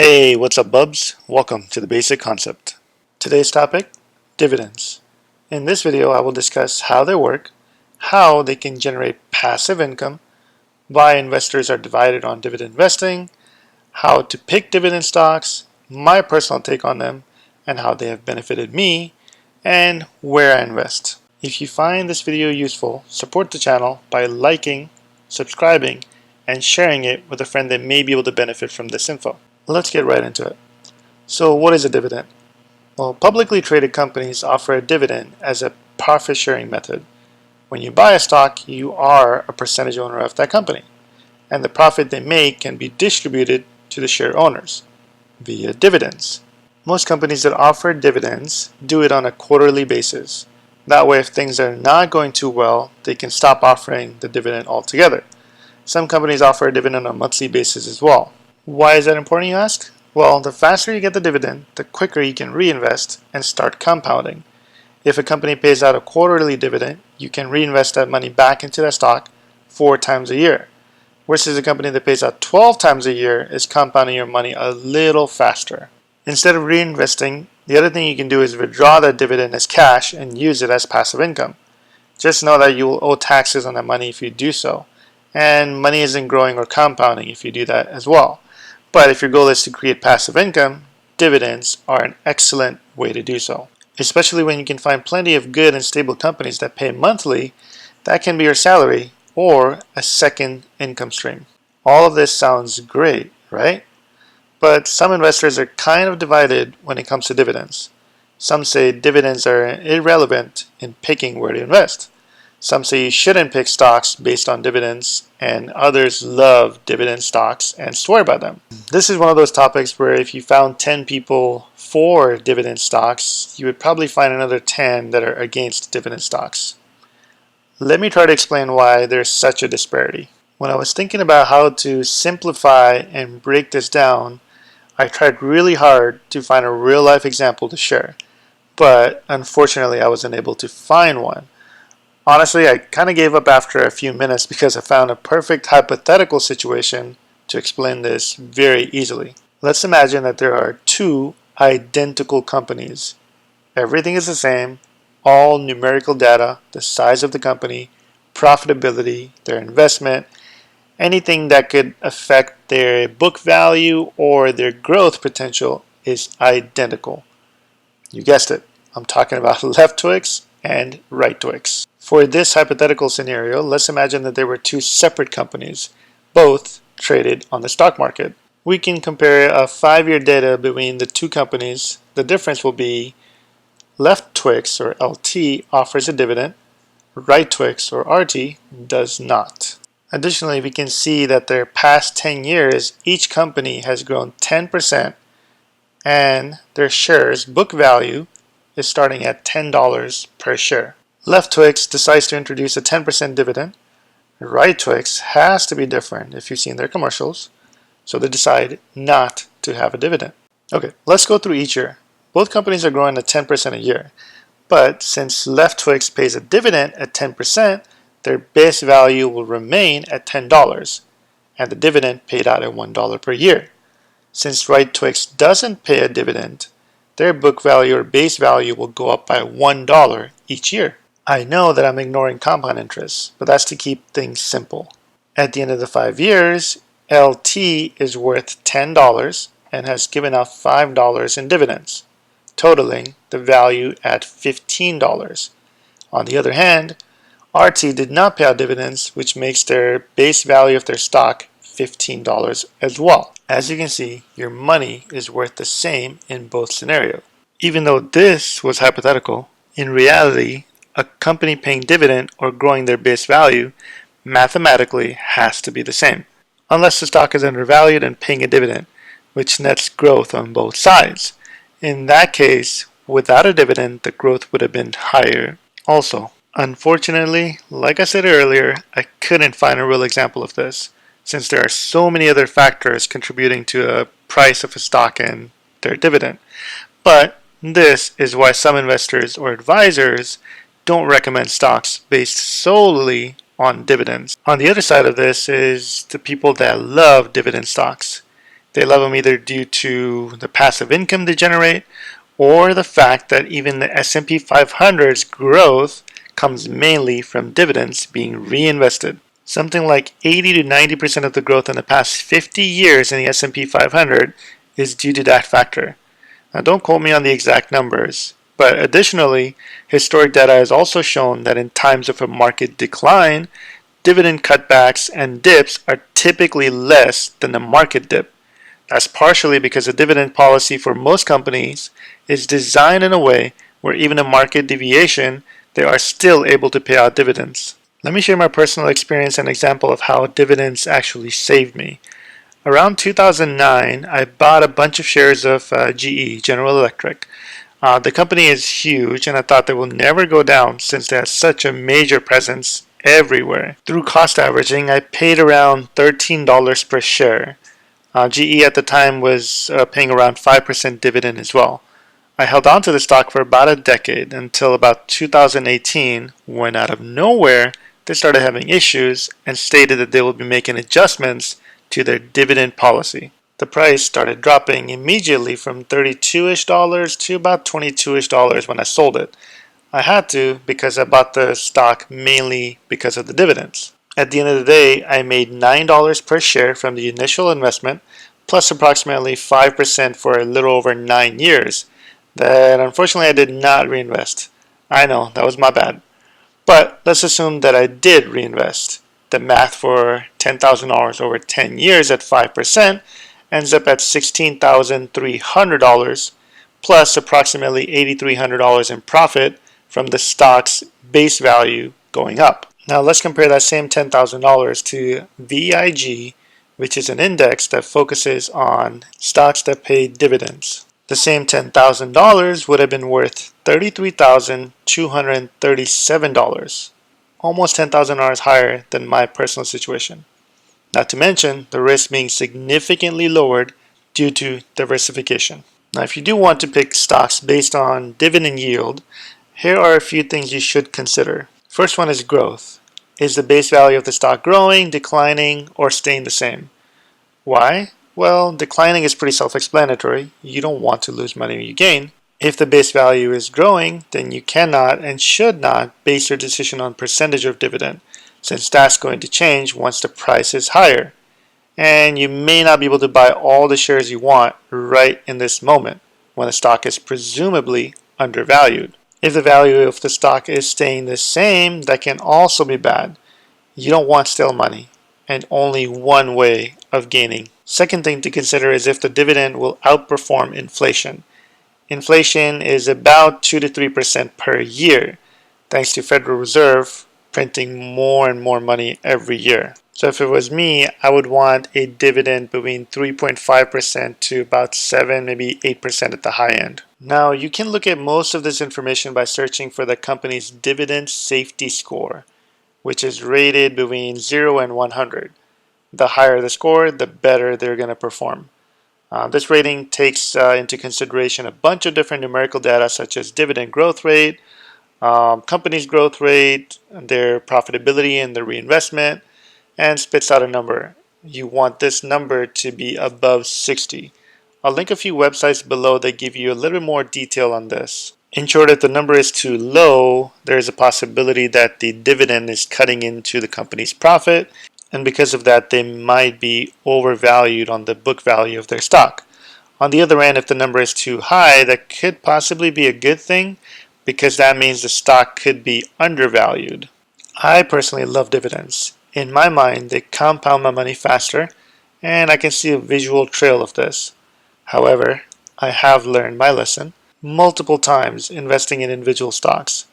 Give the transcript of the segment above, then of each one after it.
Hey, what's up, bubs? Welcome to the basic concept. Today's topic, dividends. In this video, I will discuss how they work, how they can generate passive income, why investors are divided on dividend investing, how to pick dividend stocks, my personal take on them, and how they have benefited me, and where I invest. If you find this video useful, support the channel by liking, subscribing, and sharing it with a friend that may be able to benefit from this info. Let's get right into it. So what is a dividend? Well, publicly traded companies offer a dividend as a profit sharing method. When you buy a stock, you are a percentage owner of that company, and the profit they make can be distributed to the share owners via dividends. Most companies that offer dividends do it on a quarterly basis. That way, if things are not going too well, they can stop offering the dividend altogether. Some companies offer a dividend on a monthly basis as well. Why is that important, you ask? Well, the faster you get the dividend, the quicker you can reinvest and start compounding. If a company pays out a quarterly dividend, you can reinvest that money back into that stock 4 times a year. Versus a company that pays out 12 times a year is compounding your money a little faster. Instead of reinvesting, the other thing you can do is withdraw that dividend as cash and use it as passive income. Just know that you will owe taxes on that money if you do so, and money isn't growing or compounding if you do that as well. But if your goal is to create passive income, dividends are an excellent way to do so. Especially when you can find plenty of good and stable companies that pay monthly, that can be your salary or a second income stream. All of this sounds great, right? But some investors are kind of divided when it comes to dividends. Some say dividends are irrelevant in picking where to invest. Some say you shouldn't pick stocks based on dividends, and others love dividend stocks and swear by them. This is one of those topics where if you found 10 people for dividend stocks, you would probably find another 10 that are against dividend stocks. Let me try to explain why there's such a disparity. When I was thinking about how to simplify and break this down, I tried really hard to find a real-life example to share, but unfortunately I wasn't able to find one. Honestly, I kind of gave up after a few minutes because I found a perfect hypothetical situation to explain this very easily. Let's imagine that there are 2 identical companies. Everything is the same, all numerical data, the size of the company, profitability, their investment, anything that could affect their book value or their growth potential is identical. You guessed it, I'm talking about left Twix and right Twix. For this hypothetical scenario, let's imagine that there were 2 separate companies, both traded on the stock market. We can compare a 5-year data between the 2 companies. The difference will be left Twix or LT offers a dividend, right Twix or RT does not. Additionally, we can see that their past 10 years, each company has grown 10% and their shares book value is starting at $10 per share. Left Twix decides to introduce a 10% dividend. Right Twix has to be different if you've seen their commercials, so they decide not to have a dividend. Okay, let's go through each year. Both companies are growing at 10% a year, but since Left Twix pays a dividend at 10%, their base value will remain at $10, and the dividend paid out at $1 per year. Since Right Twix doesn't pay a dividend, their book value or base value will go up by $1 each year. I know that I'm ignoring compound interest, but that's to keep things simple. At the end of the 5 years, LT is worth $10 and has given out $5 in dividends, totaling the value at $15. On the other hand, RT did not pay out dividends, which makes their base value of their stock $15 as well. As you can see, your money is worth the same in both scenarios. Even though this was hypothetical, in reality, a company paying dividend or growing their base value mathematically has to be the same, unless the stock is undervalued and paying a dividend, which nets growth on both sides. In that case, without a dividend, the growth would have been higher also. Unfortunately, like I said earlier, I couldn't find a real example of this, since there are so many other factors contributing to the price of a stock and their dividend. But this is why some investors or advisors don't recommend stocks based solely on dividends. On the other side of this is the people that love dividend stocks. They love them either due to the passive income they generate or the fact that even the S&P 500's growth comes mainly from dividends being reinvested. Something like 80 to 90% of the growth in the past 50 years in the S&P 500 is due to that factor. Now, don't quote me on the exact numbers, but additionally, historic data has also shown that in times of a market decline, dividend cutbacks and dips are typically less than the market dip. That's partially because the dividend policy for most companies is designed in a way where even a market deviation, they are still able to pay out dividends. Let me share my personal experience and example of how dividends actually saved me. Around 2009, I bought a bunch of shares of GE, General Electric. The company is huge, and I thought they will never go down since they have such a major presence everywhere. Through cost averaging, I paid around $13 per share. GE at the time was paying around 5% dividend as well. I held on to the stock for about a decade until about 2018, when out of nowhere they started having issues and stated that they will be making adjustments to their dividend policy. The price started dropping immediately from $32-ish to about $22-ish when I sold it. I had to because I bought the stock mainly because of the dividends. At the end of the day, I made $9 per share from the initial investment, plus approximately 5% for a little over 9 years. That unfortunately I did not reinvest. I know, that was my bad. But let's assume that I did reinvest. The math for $10,000 over 10 years at 5% ends up at $16,300 plus approximately $8,300 in profit from the stock's base value going up. Now let's compare that same $10,000 to VIG, which is an index that focuses on stocks that pay dividends. The same $10,000 would have been worth $33,237, almost $10,000 higher than my personal situation. Not to mention the risk being significantly lowered due to diversification. Now, if you do want to pick stocks based on dividend yield, here are a few things you should consider. First one is growth. Is the base value of the stock growing, declining, or staying the same? Why? Well, declining is pretty self-explanatory. You don't want to lose money you gain. If the base value is growing, then you cannot and should not base your decision on percentage of dividend, since that's going to change once the price is higher. And you may not be able to buy all the shares you want right in this moment, when the stock is presumably undervalued. If the value of the stock is staying the same, that can also be bad. You don't want stale money, and only one way of gaining. Second thing to consider is if the dividend will outperform inflation. Inflation is about 2 to 3% per year, thanks to Federal Reserve printing more and more money every year. So if it was me, I would want a dividend between 3.5% to about 7, maybe 8% at the high end. Now, you can look at most of this information by searching for the company's dividend safety score, which is rated between 0 and 100. The higher the score, the better they're going to perform. This rating takes into consideration a bunch of different numerical data such as dividend growth rate, company's growth rate, their profitability and their reinvestment, and spits out a number. You want this number to be above 60. I'll link a few websites below that give you a little bit more detail on this. In short, if the number is too low, there is a possibility that the dividend is cutting into the company's profit, and because of that, they might be overvalued on the book value of their stock. On the other end, if the number is too high, that could possibly be a good thing because that means the stock could be undervalued. I personally love dividends. In my mind, they compound my money faster, and I can see a visual trail of this. However, I have learned my lesson multiple times investing in individual stocks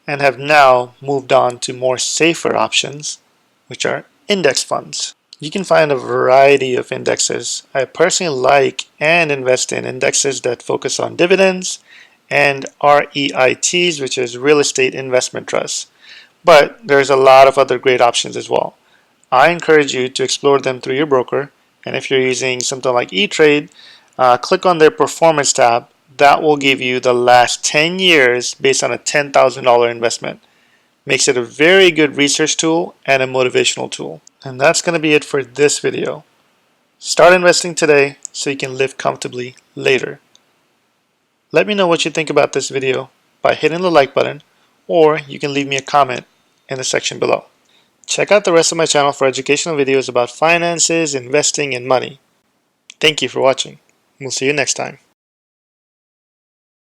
and have now moved on to more safer options, which are index funds. You can find a variety of indexes. I personally like and invest in indexes that focus on dividends and REITs, which is real estate investment trusts. But there's a lot of other great options as well. I encourage you to explore them through your broker, and if you're using something like E-Trade, click on their performance tab. That will give you the last 10 years based on a $10,000 investment. Makes it a very good research tool and a motivational tool. And that's going to be it for this video. Start investing today so you can live comfortably later. Let me know what you think about this video by hitting the like button, or you can leave me a comment in the section below. Check out the rest of my channel for educational videos about finances, investing, and money. Thank you for watching. We'll see you next time.